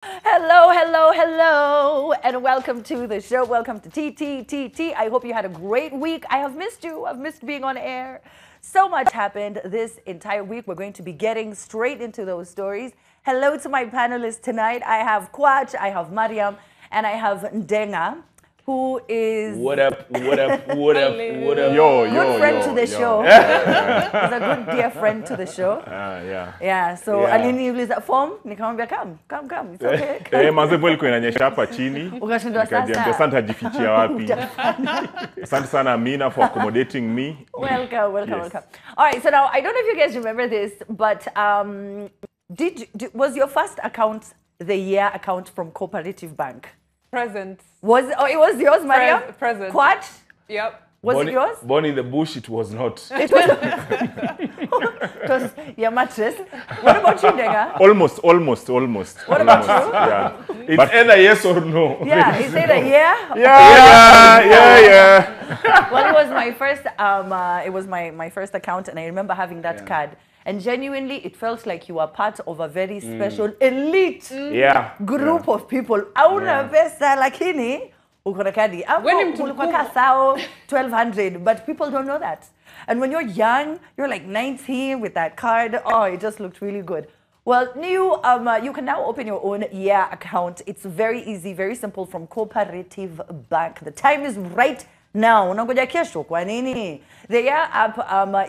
Hello, hello, hello, and welcome to the show. Welcome to TTTT. I hope you had a great week. I have missed you. I've missed being on air. So much happened this entire week. We're going to be getting straight into those stories. Hello to my panelists tonight. I have Kwach, I have Mariam, and I have Ndenga, who is... What up? Good friend to the show. He's a good dear friend to the show. Yeah, so aliniuliza form, nikamwambia come. It's okay. Mazepo ilikuwa inanyesha hapa chini. Ukashindwa sasa. Nikaambia sasa nitajifichia wapi. Asante sana Amina for accommodating me. Welcome. All right, so now I don't know if you guys remember this, but was your first account the year account from Cooperative Bank? Present. It was yours, Mariam? Present. Kwach? Yep. Was it yours? Born in the bush, it was not. It was your mattress. What about you, Ndenga? Almost. What about you? Yeah. It's either yes or no. Yeah, is it a yeah? Yeah. Well, it was my first. It was my first account, and I remember having that card. And genuinely, it felt like you were part of a very special elite group of people. Auna pesa lakini ukona kadi. Ulikuwa kasao 1,200, but people don't know that. And when you're young, you're like 19 with that card. Oh, it just looked really good. Well, you can now open your own account. It's very easy, very simple from Cooperative Bank. The time is right now. Unangoja kesho kwa nini? The app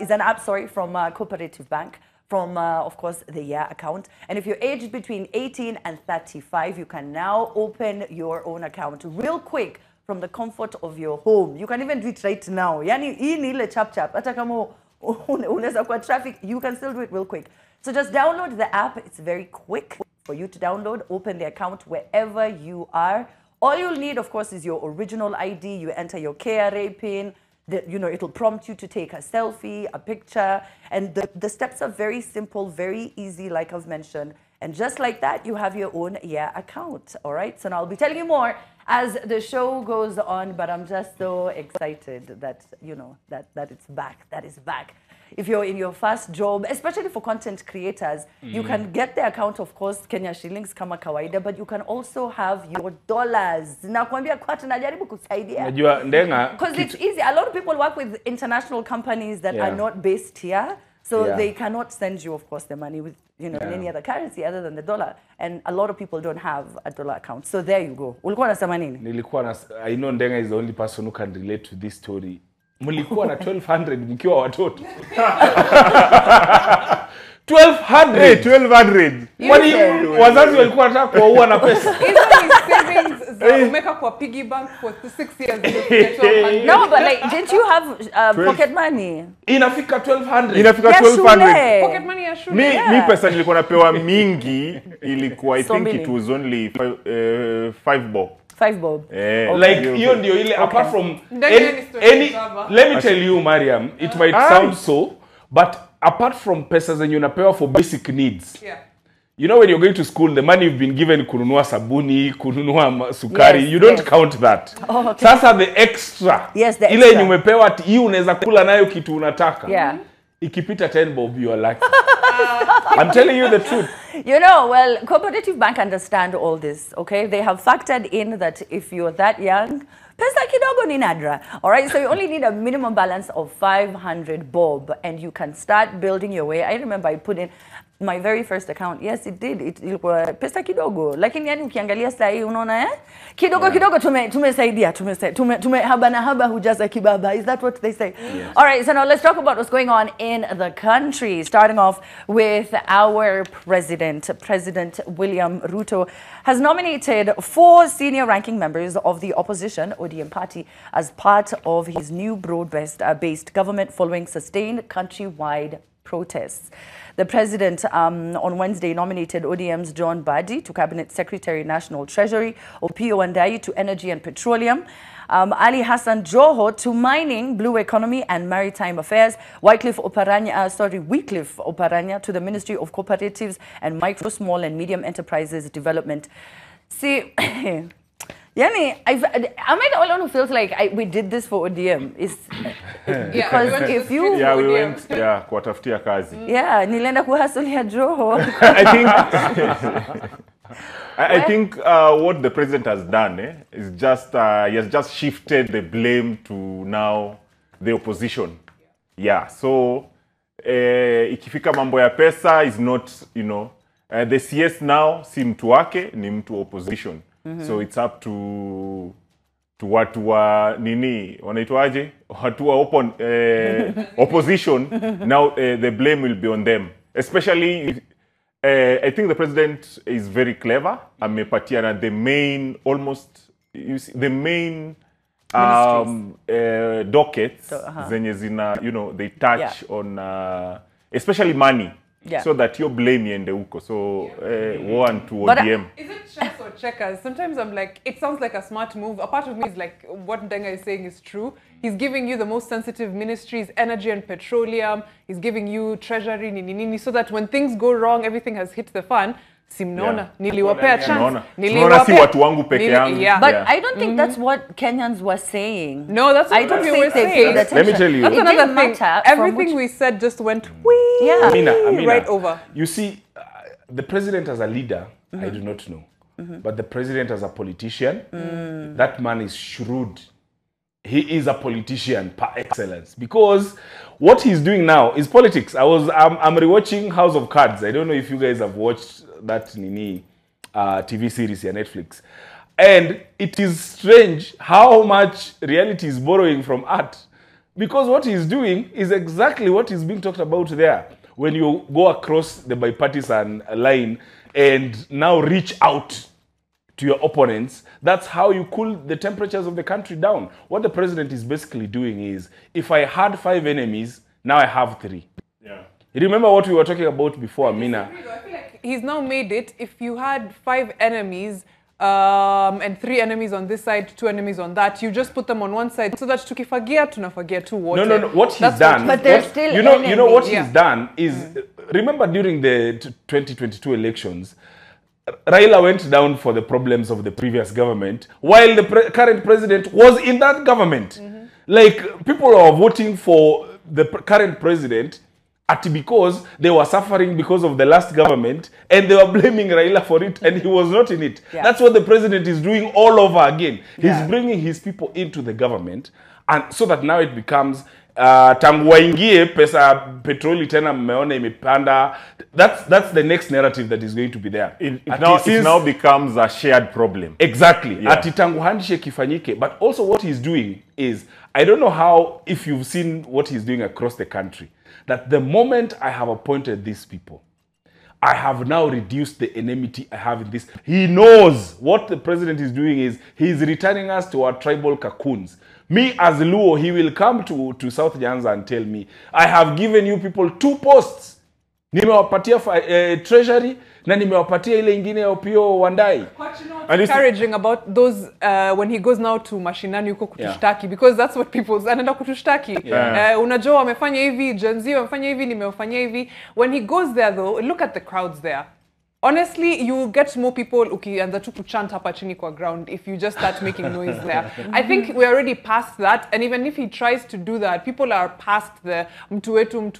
is an app, from Cooperative Bank, from, of course, the account. And if you're aged between 18 and 35, you can now open your own account real quick from the comfort of your home. You can even do it right now. Yani, hii ni ile chap. Hata kama unaweza kwa traffic, you can still do it real quick. So just download the app. It's very quick for you to download. Open the account wherever you are. All you'll need, of course, is your original ID. You enter your KRA PIN. It'll prompt you to take a selfie, a picture. And the steps are very simple, very easy, like I've mentioned. And just like that, you have your own account. All right? So now I'll be telling you more as the show goes on. But I'm just so excited that, that it's back. That is back. If you're in your first job, especially for content creators, you can get the account, of course, Kenya shillings kama kawaida, but you can also have your dollars. Nakwambia kwa tunajaribu kusaidia. Najua Ndenga. Because it's easy. A lot of people work with international companies that are not based here. So they cannot send you, of course, the money with, in any other currency other than the dollar. And a lot of people don't have a dollar account. So there you go. Ulikuwa nasema nini? I know Ndenga is the only person who can relate to this story. Mulikuwa na 1,200 mkiwa watoto. 1,200. Kwani wazazi walikuwa wanataka kuua na pesa? Hizo ni savings za umeka kwa piggy bank for 6 years. No, but like, didn't you have pocket money? Inafika 1,200. Inafika 1,200. Pocket money ya shule. Mi pesa nilikuwa napewa mingi ilikuwa I think it was only 5 bob. 5 bob. Like hiyo ndio ile apart from let me tell you Mariam, it might sound so, but apart from pesa zenye unapewa for basic needs. You know when you're going to school, the money you've been given kununua sabuni, kununua sukari, you don't count that. Sasa the extra. Ile yenye umepewa hii unaweza kula nayo kitu unataka. Ikipita 10 bob you are lucky. I'm telling you the truth. Well, Cooperative Bank understand all this, okay? They have factored in that if you're that young, pesa kidogo ni nadra. All right, so you only need a minimum balance of 500 bob and you can start building your way. I remember I put in my very first account. Yes, it did. Ilikuwa pesa kidogo. Lakini yani ukiangalia saa hii unaona kidogo tumesaidia, haba hujaza kibaba. Is that what they say? All right, so now let's talk about what's going on in the country. Starting off with our President William Ruto has nominated 4 senior ranking members of the opposition ODM party as part of his new broad-based government following sustained countrywide protests. The president on Wednesday nominated ODM's John Badi to Cabinet Secretary National Treasury, Opiyo Wandayi to Energy and Petroleum, Ali Hassan Joho to Mining, Blue Economy and Maritime Affairs, Wycliffe Oparanya to the Ministry of Cooperatives and Micro, Small and Medium Enterprises Development. See, Yani, am I the only one who feels like we did this for ODM? Because if you... Yeah, we went kuwatafutia kazi. Yeah, nilienda kuhasulia Joho. I think... I think what the president has done is just he has just shifted the blame to now the opposition. Yeah, so ikifika mambo ya pesa is not, you know, the CS now si mtu wake, ni mtu opposition. So it's up to watu wa nini wanaitwaje, watu wa opposition. Now the blame will be on them, especially I think the president is very clever. Amepatiana the main, almost, you see, the main dockets zenye zina, you know, they touch on especially money. So that your blame iende huko. So one to ODM. Is it chess or checkers? Sometimes I'm like, it sounds like a smart move. A part of me is like, what Ndenga is saying is true. He's giving you the most sensitive ministries, energy and petroleum. He's giving you treasury, nini, so that when things go wrong, everything has hit the fan. Simnona, niliwapea chance. Simnona si watu wangu peke yangu. But I don't think that's what Kenyans were saying. No, that's what we were saying. Let me tell you. That's another thing. Everything we said just went Amina, right over. You see, the president as a leader, I do not know. But the president as a politician, that man is shrewd. He is a politician par excellence, because what he's doing now is politics. I'm rewatching House of Cards. I don't know if you guys have watched that TV series on Netflix. And it is strange how much reality is borrowing from art. Because what he's doing is exactly what is being talked about there. When you go across the bipartisan line and now reach out to your opponents, that's how you cool the temperatures of the country down. What the president is basically doing is, if I had 5 enemies, now I have 3. Yeah. Remember what we were talking about before, Amina? I feel like he's now made it, if you had 5 enemies, and 3 enemies on this side, 2 enemies on that, you just put them on one side, so that tukifagia tunafagia tu wote. No. What he's done, but they're still you know what he's done is, remember during the 2022 elections, Raila went down for the problems of the previous government, while the current president was in that government. Like, people are voting for the current president because they were suffering because of the last government, and they were blaming Raila for it, and he was not in it. That's what the president is doing all over again. He's bringing his people into the government, and so that now it becomes tangu waingie pesa petroli tena mmeona imepanda. That's the next narrative that is going to be there. It now becomes a shared problem. Exactly. Ati tangu handshake ifanyike. But also what he's doing is, I don't know how, if you've seen what he's doing across the country, that the moment I have appointed these people, I have now reduced the enmity I have in this. He knows what the president is doing is, he's returning us to our tribal cocoons. Me as Luo, he will come to South Nyanza and tell me, I have given you people 2 posts. Nimewapatia treasury, na nimewapatia ile ingine ya Opio Wandai. And encouraging about those when he goes now to mashinani yuko kutushtaki, because that's what people's anaenda kutushtaki. Unajua wamefanya hivi, Gen Z wamefanya hivi, nimewafanyia hivi. When he goes there though, look at the crowds there. Honestly, you get more people ukianza tu kuchant hapa chini kwa ground if you just start making noise there. I think we're already past that, and even if he tries to do that, people are past the mtu wetu.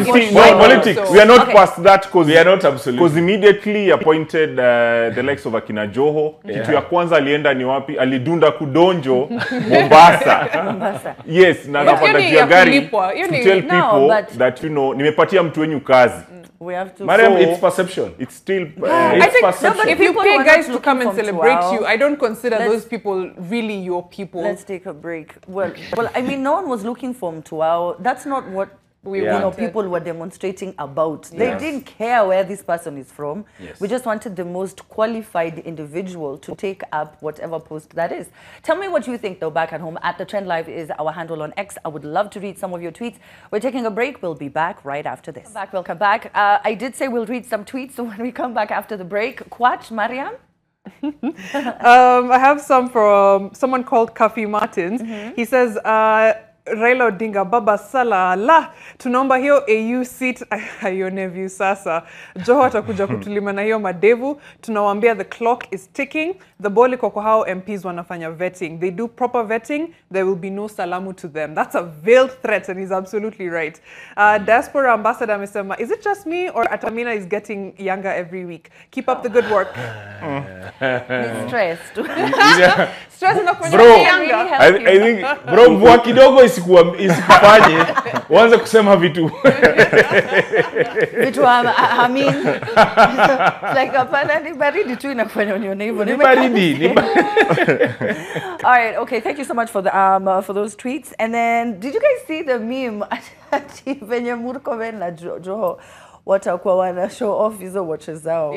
Politics. We are not past that, because we are not absolutely. Because immediately appointed the likes of Akina Joho. Kitu ya kwanza alienda ni wapi? Alidunda kudonjo Mombasa. Yes, na napanda gari to tell people that, you know, nimepatia mtu wenyu kazi. We have to. Madam, it's perception. It's still. I think perception. If you pay guys to come and celebrate you, I don't consider those people really your people. Let's take a break. Well, I mean, no one was looking for Mtuao. That's not what people were demonstrating about. They didn't care where this person is from. We just wanted the most qualified individual to take up whatever post that is. Tell me what you think, though, back at home. At The Trend Live is our handle on X. I would love to read some of your tweets. We're taking a break. We'll be back right after this. Welcome back. I did say we'll read some tweets, so when we come back after the break, Kwach, Mariam? I have some from someone called Kafi Martins. He says, Raila Odinga, Baba Sala, la, tunaomba hiyo AU seat, hayone view sasa. Joho atakuja kutulima na hiyo madevu. Tunawaambia the clock is ticking. The ball iko kwa hao MPs wanafanya vetting. They do proper vetting, there will be no salamu to them. That's a veiled threat, and he's absolutely right. Diaspora ambassador amesema, is it just me or Atamina is getting younger every week? Keep up the good work. He's stressed. Stress inafanya Bro, younger. I think bro, mvua kidogo isikufanye uanze kusema vitu I mean, like hapana ni baridi tu inakufanya unione hivyo. Ni baridi. All right, okay, thank you so much for the for those tweets. And then did you guys see the meme ati venye Murkomen na Joho watakuwa wana show off hizo watches zao.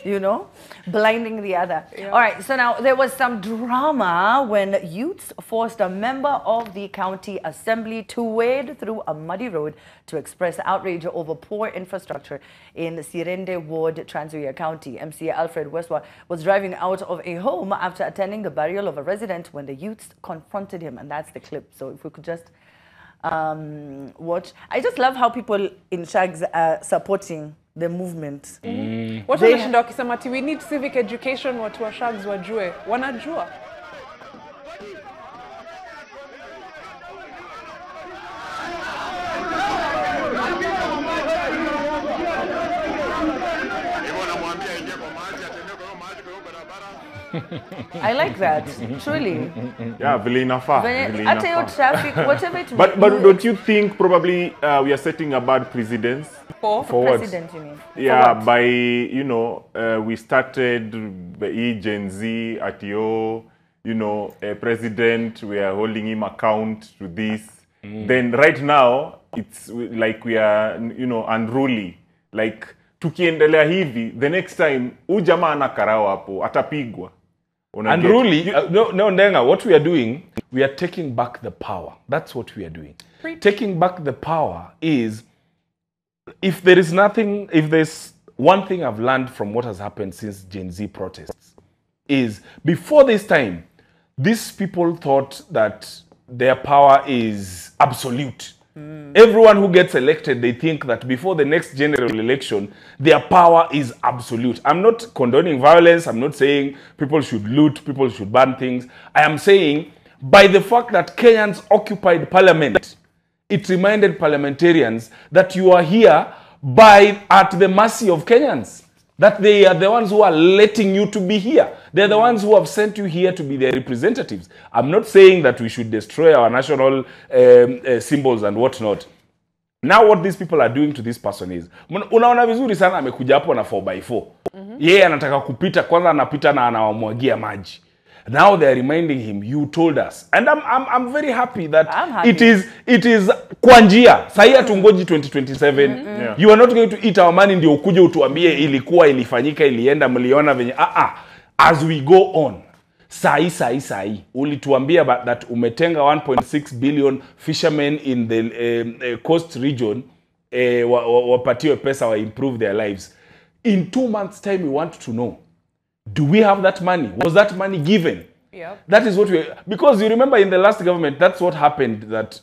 You know, blinding the other. Yeah. All right, so now there was some drama when youths forced a member of the county assembly to wade through a muddy road to express outrage over poor infrastructure in Sirende Ward, Tanzania County. MCA Alfred Westwa was driving out of a home after attending the burial of a resident when the youths confronted him, and that's the clip. So if we could just watch. I just love how people in Shags are supporting the movement. Watu wanashinda wakisema ati we need civic education, watu wa Shags wajue. Wanajua. I like that, truly. Yeah, vile inafaa. Traffic, whatever it but don't you think probably we are setting a bad precedence? For president, you mean? Yeah, by, you know, we started Gen Z at you know, a president, we are holding him account to this. Then right now, it's like we are, you know, unruly. Like, tukiendelea hivi, the next time, jamaa anakarao hapo, atapigwa. Unruly, no, Ndenga, what we are doing, we are taking back the power. That's what we are doing. Taking back the power is, if there's one thing I've learned from what has happened since Gen Z protests, is before this time, these people thought that their power is absolute. Everyone who gets elected, they think that before the next general election, their power is absolute. I'm not condoning violence. I'm not saying people should loot, people should burn things. I am saying, by the fact that Kenyans occupied parliament, it reminded parliamentarians that you are here at the mercy of Kenyans. That they are the ones who are letting you to be here. They're the ones who have sent you here to be their representatives. I'm not saying that we should destroy our national symbols and whatnot. Now what these people are doing to this person is, unaona vizuri sana amekuja hapo na 4x4. Yeye anataka kupita, kwanza anapita na anawamwagia maji. Now they are reminding him, you told us. And I'm very happy that it is kwa njia. Sahi hatungoji 2027. You are not going to eat our money ndio ukuje utuambie ilikuwa, ilifanyika, ilienda, mliona venye. As we go on, sahi ulituambia that umetenga 1.6 billion fishermen in the coast region wapatiwe pesa wa improve their lives. In 2 months time we want to know, do we have that money? Was that money given? Yep. That is what because you remember in the last government, that's what happened, that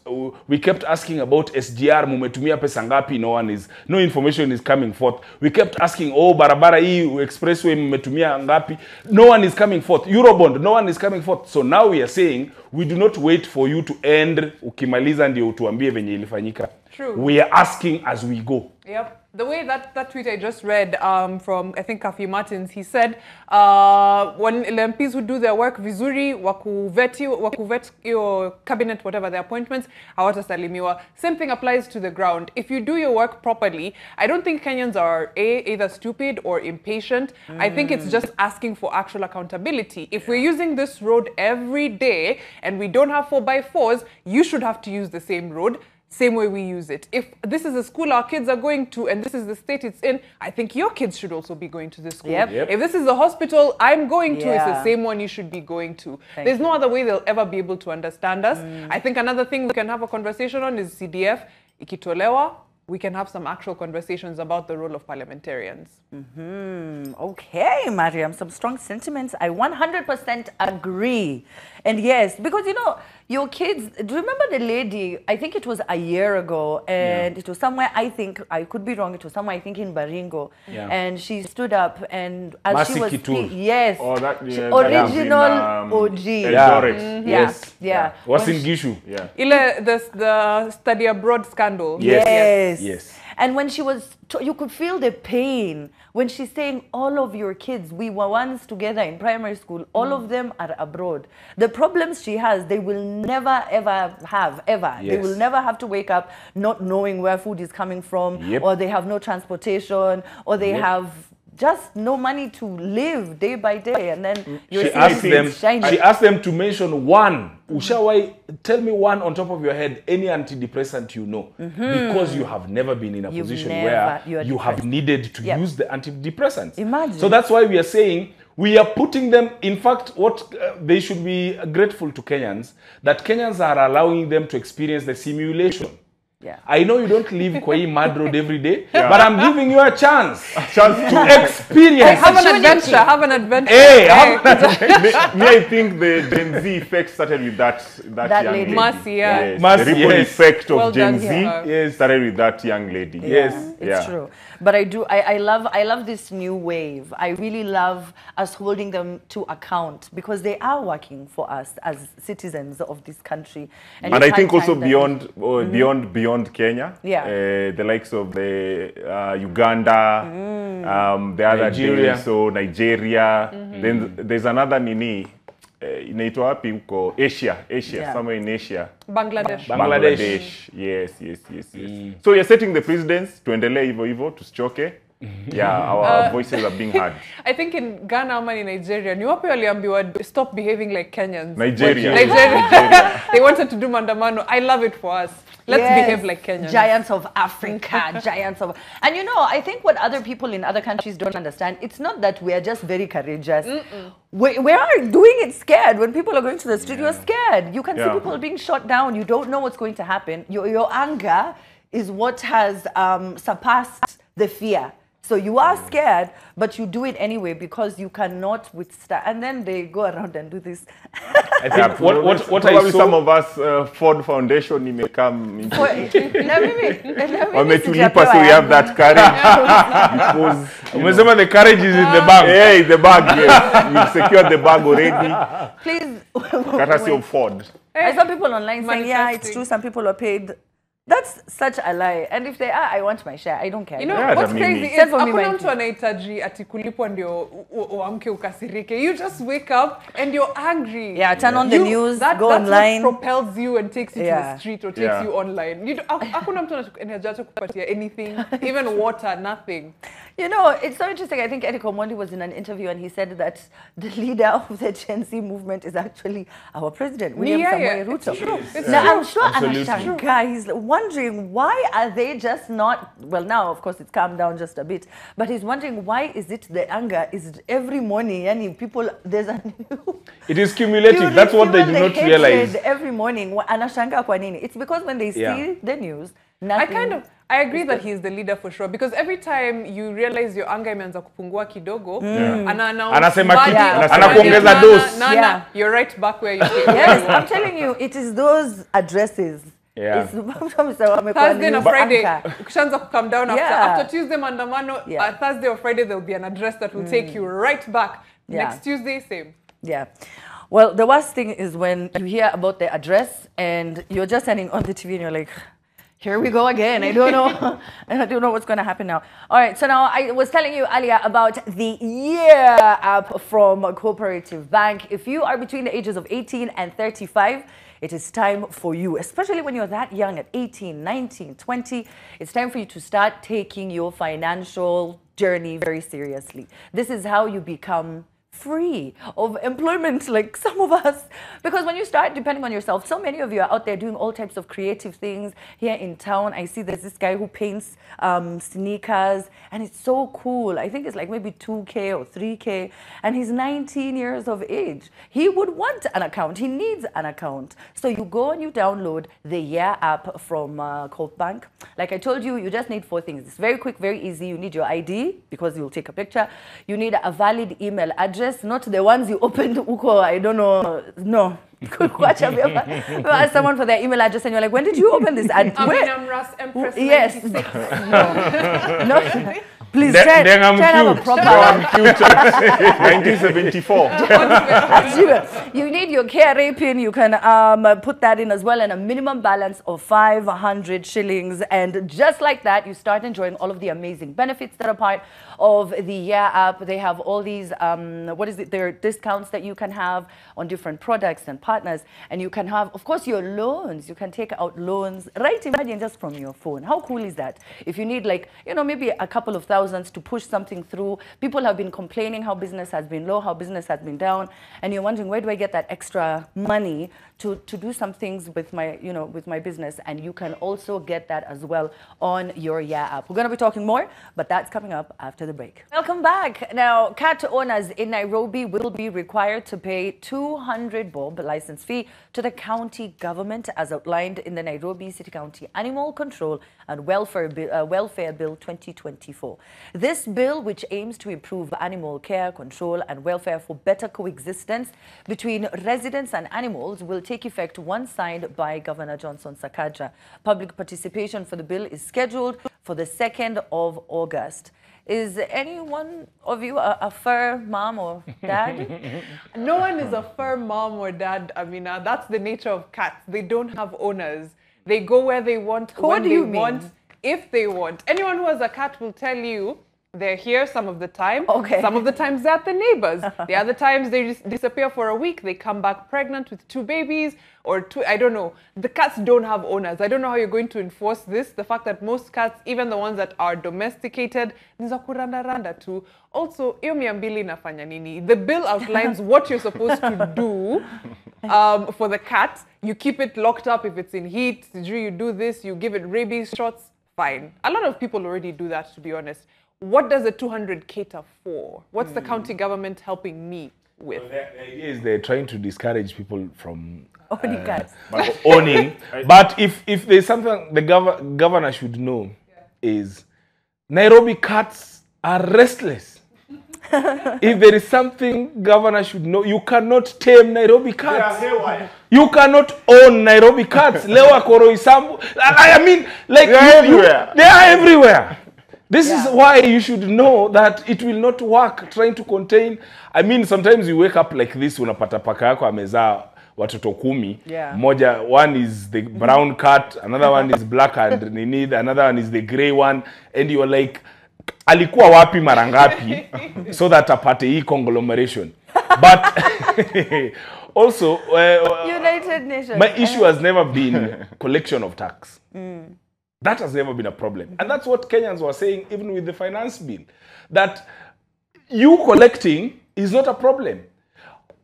we kept asking about SGR, mumetumia pesa ngapi, no information is coming forth. We kept asking, barabara hii, expressway mumetumia ngapi, no one is coming forth. Eurobond, no one is coming forth. So now we are saying, we do not wait for you to end, ukimaliza ndio utuambie venye ilifanyika. True. We are asking as we go. Yep. The way that tweet I just read from, I think, Kafi Martins, he said, when MPs who do their work vizuri, wakuvet your cabinet, whatever their appointments, hawatasalimiwa. Same thing applies to the ground. If you do your work properly, I don't think Kenyans are either stupid or impatient. I think it's just asking for actual accountability. If we're using this road every day and we don't have 4x4s, you should have to use the same road. Same way we use it. If this is a school our kids are going to and this is the state it's in, I think your kids should also be going to this school. Yep. If this is the hospital I'm going to, it's the same one you should be going to. There's no other way they'll ever be able to understand us. I think another thing we can have a conversation on is CDF. Ikitolewa, we can have some actual conversations about the role of parliamentarians. Okay, Mariam, some strong sentiments. I 100% agree. And yes, because you know, your kids, do you remember the lady, I think it was a year ago, and it was somewhere, I think, I could be wrong, it was somewhere, I think in Baringo, and she stood up and as she was speaking, yes, original OG. Was in Gishu. The study abroad scandal. Yes. And when she was, you could feel the pain when she's saying all of your kids, we were once together in primary school, all of them are abroad. The problems she has, they will never ever have, ever. They will never have to wake up not knowing where food is coming from, or they have no transportation, or they have just no money to live day by day, and then she asked them to mention one. Ushawai, tell me one on top of your head, any antidepressant you know, because you have never been in a position where you have needed to use the antidepressants. Imagine. So that's why we are saying we are putting them, in fact, what they should be grateful to Kenyans, that Kenyans are allowing them to experience the simulation. I know you don't live kwa hii mad road every day, but I'm giving you a chance to experience. Have an adventure. Hey, I think the Gen Z effect started with that young lady. Mercy, The ripple effect of Gen Z started with that young lady. It's true. But I love this new wave. I really love us holding them to account because they are working for us as citizens of this country. And I think also beyond Kenya, the likes of the Uganda, the other Nigeria. So Nigeria. Then there's another inaitwa wapi huko Asia, somewhere in Asia. Bangladesh. Yes. So you're setting the precedents, tuendelee hivyo tusichoke. Our voices are being heard. I think in Ghana or in Nigeria, ni wapi waliambiwa stop behaving like Kenyans. Nigeria. They wanted to do mandamano. I love it for us. Let's behave like Kenyans. Giants of Africa, giants of... And you know, I think what other people in other countries don't understand, it's not that we are just very courageous. We are doing it scared. When people are going to the street, you're scared. You can see people being shot down. You don't know what's going to happen. Your anger is what has surpassed the fear. So you are scared, but you do it anyway because you cannot withstand. And then they go around and do this. I think what I saw, some of us Ford Foundation may come into wametulipa, so we have that courage. Because the courage is in the bag. Yeah, in the bag. Yes. You've secured the bag already. Please. Courtesy of Ford. I saw people online saying, yeah, it's true, some people are paid. That's such a lie. And if they are, I want my share. I don't care. You know, what's crazy is hakuna mtu anahitaji ati kulipwa ndio uamke ukasirike. You just wake up and you're angry. Yeah, turn on the news, go online. That's what propels you and takes you to the street or takes you online. Hakuna mtu anahitaji kupatia anything, even water, nothing. You know, it's so interesting. I think Eric Omondi was in an interview and he said that the leader of the Gen Z movement is actually our president, William Samoei Ruto. Now, I'm sure Anashanga, he's wondering why are they just not, well, now, of course, it's calmed down just a bit, but he's wondering why is it the anger is every morning, and people, there's a new... It is cumulative. That's what they do not realize. Every morning, Anashanga kwa nini? It's because when they see the news, nothing... I agree that he's the leader for sure, because every time you realize your anger imeanza kupungua kidogo, anakuongeza dose. You're right back where you came. Yes, I'm telling you, it is those addresses. Thursday and Friday, ukishaanza to come down after Tuesday mandamano, Thursday or Friday there'll be an address that will take you right back. Next Tuesday, same. Yeah. Well, the worst thing is when you hear about the address and you're just standing on the TV and you're like, here we go again. I don't know. I don't know what's going to happen now. All right. So now I was telling you earlier about the Year app from Cooperative Bank. If you are between the ages of 18 and 35, it is time for you, especially when you're that young at 18, 19, 20. It's time for you to start taking your financial journey very seriously. This is how you become free of employment, like some of us, because when you start depending on yourself, so many of you are out there doing all types of creative things. Here in town, I see there's this guy who paints sneakers, and it's so cool. I think it's like maybe 2K or 3K, and he's 19 years of age. He would want an account. He needs an account. So you go and you download the Year app from Coop Bank. Like I told you, you just need 4 things. It's very quick, very easy. You need your ID, because you'll take a picture. You need a valid email address, not the ones you opened uko, I don't know. No, Ask someone for their email address and you're like, when did you open this? And Empress yes. 96. No. Please try and have a proper 1974. You need your KRA pin. You can put that in as well, and a minimum balance of 500 shillings. And just like that, you start enjoying all of the amazing benefits that are part of the Yeah app. They have all these, there are discounts that you can have on different products and partners. And you can have, of course, your loans. You can take out loans, right? Imagine just from your phone. How cool is that? If you need like, maybe a couple of thousands to push something through. People have been complaining how business has been low, how business has been down. And you're wondering, where do I get that extra money to do some things with my, with my business? And you can also get that as well on your Yeah app. We're going to be talking more, but that's coming up after the break. Welcome back. Now, cat owners in Nairobi will be required to pay 200 bob license fee to the county government as outlined in the Nairobi City County Animal Control and Welfare Bill 2024. This bill, which aims to improve animal care, control and welfare for better coexistence between residents and animals, will take effect once signed by Governor Johnson Sakaja. Public participation for the bill is scheduled for the 2nd of August. Is any one of you a fur mom or dad? No one is a fur mom or dad, Amina. That's the nature of cats. They don't have owners. They go where they want, when they want, if they want. Anyone who has a cat will tell you they're here some of the time. Okay. Some of the times they're at the neighbors. The other times they just disappear for a week. They come back pregnant with 2 babies or 2, I don't know. The cats don't have owners. I don't know how you're going to enforce this. The fact that most cats, even the ones that are domesticated, randa too. Also, the bill outlines what you're supposed to do for the cat. You keep it locked up if it's in heat. You do this, you give it rabies shots, fine. A lot of people already do that, to be honest. What does the 200 cater for? What's the county government helping me with? Well, the idea is they're trying to discourage people from owning cats. Owning. But if there's something the governor should know is Nairobi cats are restless. If there is something governor should know, you cannot tame Nairobi cats. You cannot own Nairobi cats. Lewa Koro Isambu. I mean, like they are everywhere. This is why you should know that it will not work trying to contain. I mean, sometimes you wake up like this, unapata paka yako amezaa watoto 10. One is the brown cat, another one is black and nini, another one is the gray one, and you're like, alikuwa wapi marangapi so that apate hii conglomeration. But also, United Nations. My issue has never been collection of tax. That has never been a problem. And that's what Kenyans were saying even with the finance bill. That you collecting is not a problem.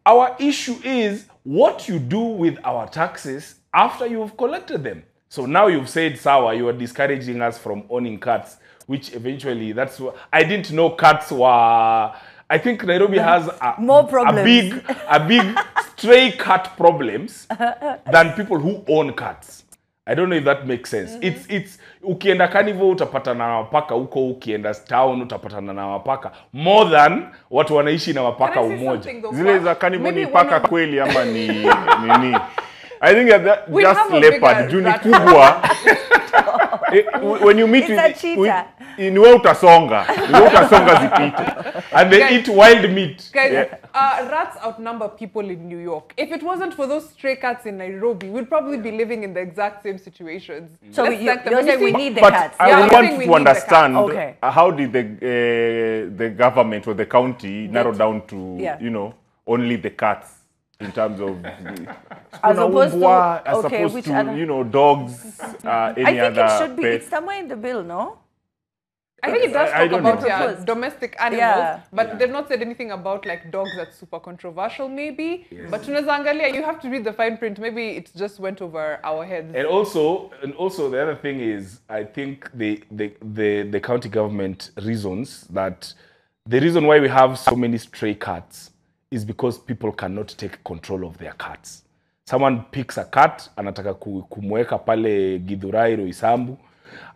Our issue is what you do with our taxes after you've collected them. So now you've said, Sawa, you are discouraging us from owning cats, which eventually, that's what, I didn't know cats were, I think Nairobi has more problems. a big stray cat problems than people who own cats. I don't know if that makes sense. It's ukienda carnival utapata na wapaka huko, ukienda town utapata na wapaka more than watu wanaishi na wapaka umoja. Zile za carnival ni paka kweli ama ni nini? I think that just leopard juni kubwa. When you meet in utasonga zipite. And they eat wild meat. Guys, rats outnumber people in New York. If it wasn't for those stray cats in Nairobi, we'd probably be living in the exact same situations. So you're saying we need the cats. But I want to understand how did the government or the county narrow down to, only the cats in terms of as opposed to dogs, any other it should be. pets. It's somewhere in the bill, no? I think it does talk about domestic animals, but they've not said anything about like dogs. That's super controversial, maybe. Yes. But tunazangalia, you have to read the fine print. Maybe it just went over our heads. And also the other thing is, I think the county government reasons that the reason why we have so many stray cats is because people cannot take control of their cats. Someone picks a cat, anataka kumweka pale Githurai Roysambu,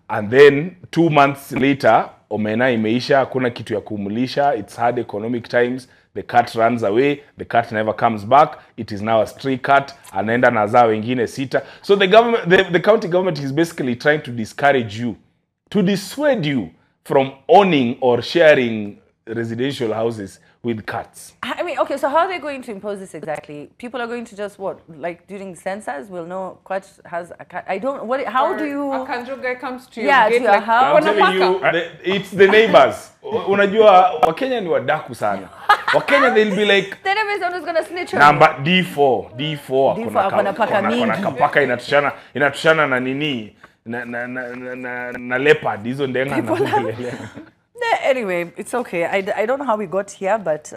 and then 2 months later, omena imeisha, hakuna kitu ya kumulisha, it's hard economic times, the cat runs away, the cat never comes back, it is now a stray cat, anaenda na zaa wengine 6. So the government, the county government is basically trying to discourage you, to dissuade you from owning or sharing residential houses with cats. I mean, okay, so how are they going to impose this exactly? People are going to just what? Like during census, we'll know Quach has a cat. I don't, what, how do you... A kanjo guy comes to your gate, to your like, house. I'm telling you, it's the neighbors. Unajua, Wakenya ni wadaku sana. Wakenya, they'll be like... Then everyone's going to snitch on number D4. akona paka mingi. Akona kapaka inatushana na nini. Na leopard. Hizo ndenga na kulelea. Anyway, it's okay. I don't know how we got here, but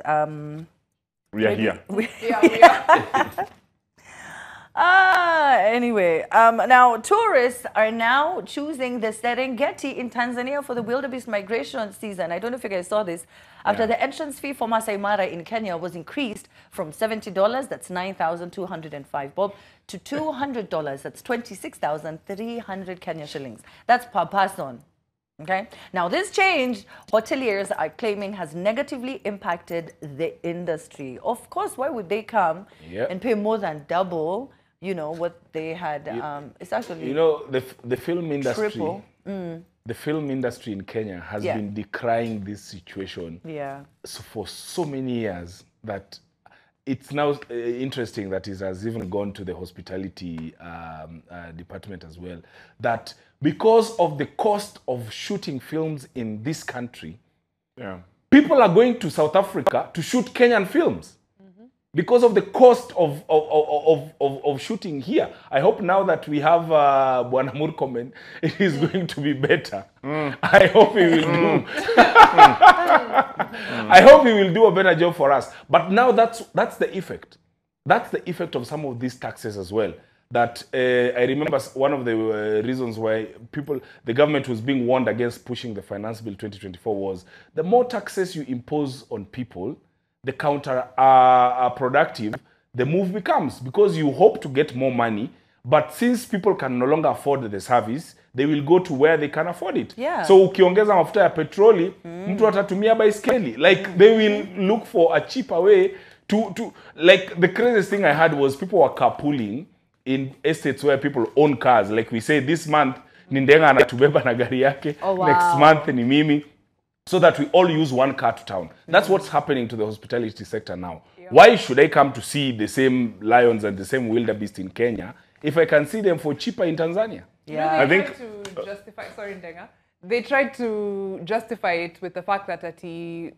we are here. We are. Anyway, now tourists are now choosing the Serengeti in Tanzania for the wildebeest migration season. I don't know if you guys saw this. After the entrance fee for Masai Mara in Kenya was increased from $70, that's 9,205 bob, to $200, that's 26,300 Kenya shillings. That's per person. Okay. Now, this change, hoteliers are claiming, has negatively impacted the industry. Of course, why would they come and pay more than double, you know, what they had? It's actually, you know, the film industry, triple. The film industry in Kenya has been decrying this situation for so many years that it's now interesting that it has even gone to the hospitality department as well. That because of the cost of shooting films in this country, people are going to South Africa to shoot Kenyan films because of the cost of shooting here. I hope now that we have Bwana Murkomen, it is going to be better. I hope he will do. I hope he will do a better job for us. But now that's the effect. That's the effect of some of these taxes as well. That I remember one of the reasons why the government was being warned against pushing the Finance Bill 2024 was the more taxes you impose on people, the counterproductive the move becomes, because you hope to get more money, but since people can no longer afford the service, they will go to where they can afford it. So ukiongeza mafuta ya petroli, mtu atatumia baiskeli. Like they will look for a cheaper way to like the craziest thing I had was people were carpooling in estates where people own cars. Like we say, this month, Nindenga anatubeba na gari yake. Next month ni mimi. So that we all use one car to town. That's what's happening to the hospitality sector now. Why should I come to see the same lions and the same wildebeest in Kenya if I can see them for cheaper in Tanzania? I think to justify, sorry, Ndenga. They tried to justify it with the fact that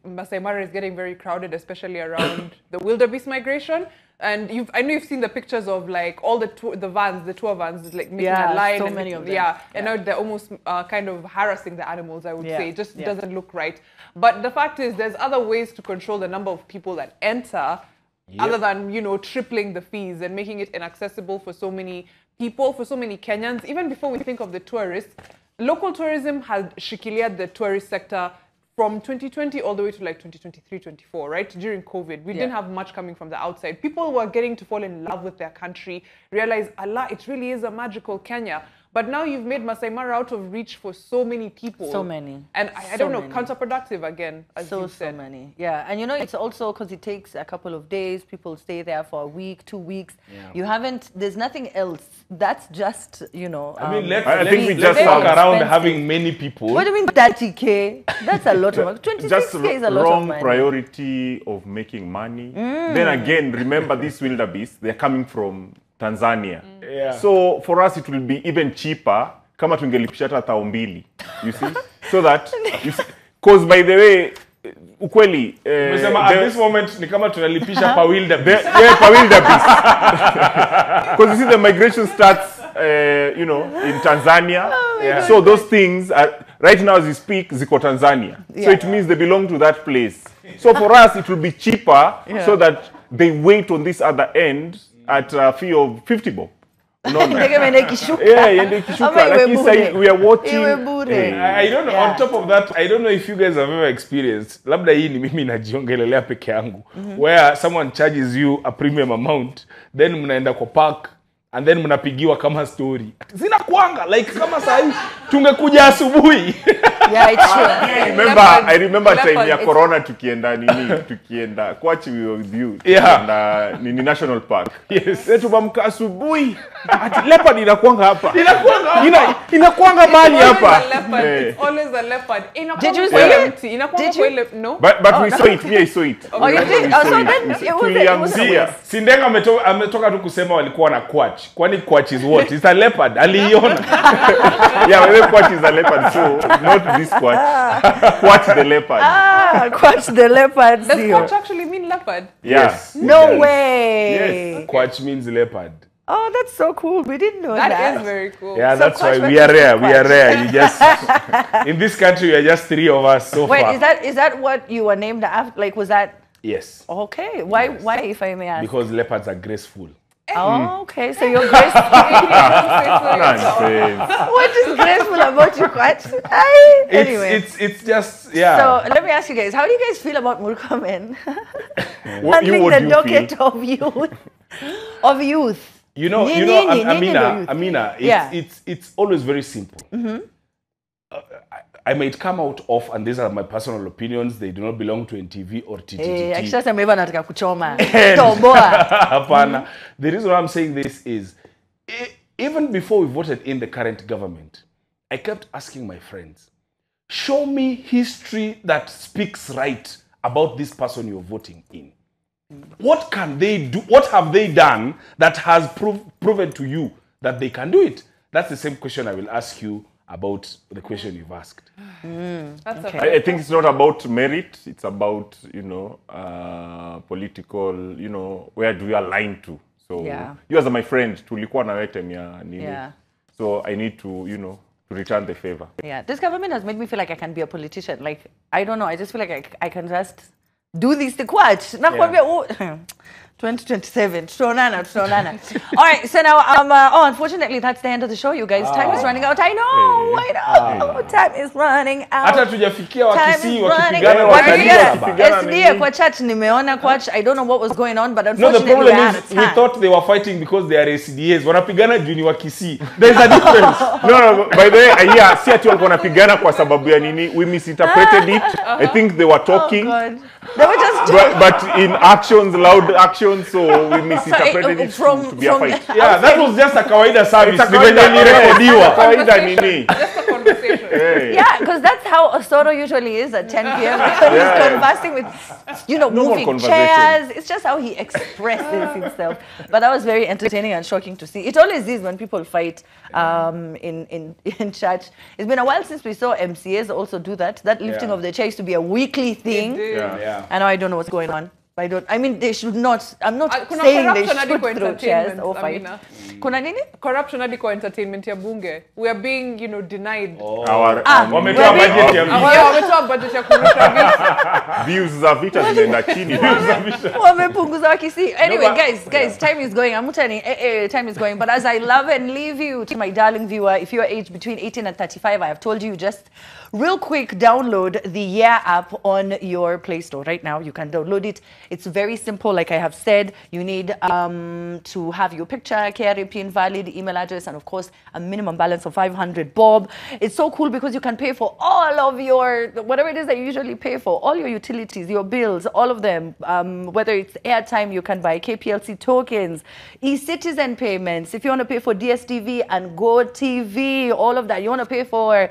Masai Mara is getting very crowded, especially around the wildebeest migration. And I know you've seen the pictures of like all the tour vans, like making a line. So many of them. And now they're almost kind of harassing the animals, I would say. It just doesn't look right. But the fact is, there's other ways to control the number of people that enter, other than, you know, tripling the fees and making it inaccessible for so many people, for so many Kenyans. Even before we think of the tourists, local tourism had shikilia the tourist sector from 2020 all the way to like 2023, 24, right? During COVID, we didn't have much coming from the outside. People were getting to fall in love with their country, realize, Allah, it really is a magical Kenya. But now you've made Masai Mara out of reach for so many people. So many. And I don't know, counterproductive again, as you said. So many. Yeah, and you know, it's also because it takes a couple of days. People stay there for a week, 2 weeks. You haven't, there's nothing else. That's just, you know. I mean, let's walk around having many people. What do you mean 30K? That's a lot of money. 26K is a lot of money. Wrong priority of making money. Then again, remember these wildebeest, they're coming from Tanzania. So for us it will be even cheaper kama tungelipisha hata 2,000, you see, so that because by the way ukweli at this moment ni kama tunalipisha pa wildebeest. Pa wildebeest. Because you see the migration starts you know, in Tanzania. So those things are right now as we speak ziko Tanzania. So it means they belong to that place. So for us it will be cheaper so that they wait on this other end at a fee of 50 bob. No. We are watching. I don't know. On top of that, I don't know if you guys have ever experienced. Labda hii ni mimi najiongelelea peke yangu. Where someone charges you a premium amount, then mnaenda kwa park, and then mnapigiwa kama story. Zina kuanga like kama sahi tungekuja asubuhi. Yeah, it's true. I remember time ya corona tukienda Kwach we were with you. Yeah. Nini National Park. Yes. Tumamka asubuhi. Ati leopard inakuanga hapa. Inakuanga mali hapa. It's always a leopard. Did you see it? Did you? No. But we saw it. Me, I saw it. Oh, you did? Oh, so then it was Sindenga ametoka tu kusema walikuwa na Kwach. Kwani Kwach is what? It's a leopard. Aliona. Yeah, maybe Kwach is a leopard, so not this Kwach. Kwach the leopard. Kwach the leopard. Does Kwach actually mean leopard? Yes. No way. Yes. Kwach means leopard. Oh, that's so cool. We didn't know that. That is very cool. Yeah, So that's why Kwach we are rare. Kwach. We are rare. You just in this country, we are just 3 of us so Wait, far. is that what you were named after? Like, was that Yes. okay? Why? Why, if I may ask? Because leopards are graceful. Oh, okay. So you're graceful. Nonsense. What is graceful about you, Kwach? Anyway. It's just yeah. So let me ask you guys, how do you guys feel about Murkomen What do handling the you docket feel? of youth? You know, Amina, it's always very simple. I might come out off, and these are my personal opinions. They do not belong to NTV or TTTT. Hapana. The reason why I'm saying this is, even before we voted in the current government, I kept asking my friends, show me history that speaks right about this person you're voting in. What can they do? What have they done that has proven to you that they can do it? That's the same question I will ask you about the question you've asked. That's Okay. I think it's not about merit. It's about, political, where do you align to? So Yeah. you as my friend, tulikuwa na wewe time ya nini. Yeah. So I need to, to return the favor. Yeah, this government has made me feel like I can be a politician. Like, I don't know, I just feel like I can just do this to Kwach. Nakwambia, 2027, tunaonana. All right, so now, unfortunately, that's the end of the show, you guys. Time is running out. I know. Time is running out. Hata tujafikia Wakisii wakipigana SDA kwa chat nimeona Kwach. I don't know what was going on, but unfortunately, no, the problem is we thought they were fighting because they are SDAs. Wanapigana juu ni Wakisii. There is a difference. No, by the way, yeah, si ati walikuwa wanapigana kwa sababu ya nini. We misinterpreted it. I think they were talking. Oh, God. They were just but in actions, loud actions, so we misinterpreted it to be a fight. Yeah, that was just a kawaida service. It's a kawaida nini. Just a conversation. Hey. Yeah, because that's how Osoro usually is at 10 p.m. He's conversing with, moving chairs. It's just how he expresses himself. But that was very entertaining and shocking to see. It always is when people fight in church. It's been a while since we saw MCAs also do that. That lifting of the chair used to be a weekly thing. Yeah. And now I don't know what's going on. They should not. I'm not saying they should throw chairs or fight. Kuna nini? Corruption hadi kwa entertainment ya bunge. We are being, denied. Wametoa budget ya Wametoa budget ya kurusha views za vita zinaenda chini. Wamepunguza Wakisii. Anyway, guys, time is going. I'm telling you, time is going. But as I love and leave you to my darling viewer, if you're aged between 18 and 35, I have told you just real quick download the Yeah app on your Play Store. Right now, you can download it. It's very simple. Like I have said, you need to have your picture, KRA PIN valid, email address, and of course, a minimum balance of 500 bob. It's so cool because you can pay for all of your, whatever it is that you usually pay for, all your utilities, your bills, all of them. Whether it's airtime, you can buy KPLC tokens, e-citizen payments. If you want to pay for DSTV and GoTV, all of that. You want to pay for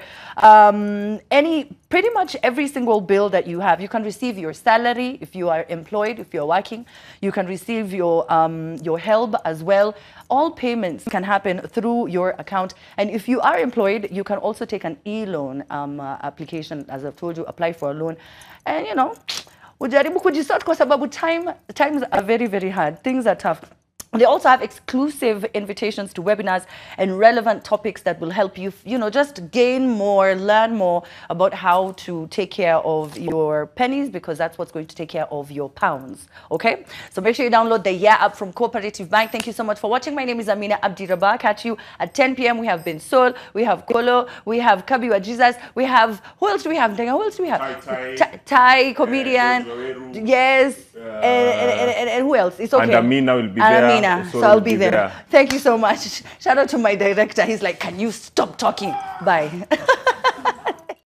pretty much every single bill that you have. You can receive your salary if you are employed, if you're working. You can receive your help as well. All payments can happen through your account. And if you are employed, you can also take an e-loan application. As I've told you, apply for a loan. And ujaribu kujisort kwa sababu times are very, very hard. Things are tough. They also have exclusive invitations to webinars and relevant topics that will help you, just gain more, learn more about how to take care of your pennies, because that's what's going to take care of your pounds. Okay? So make sure you download the Yeah app from Cooperative Bank. Thank you so much for watching. My name is Amina Abdirabah. Catch you at 10 p.m. We have Ben Sol, we have Kolo, we have Kabiwa Jesus, we have, who else do we have? Who else do we have? Thai comedian. Yes. And who else? It's okay. And Amina will be there. So I'll be there. Thank you so much. Shout out to my director. He's like, can you stop talking? Bye.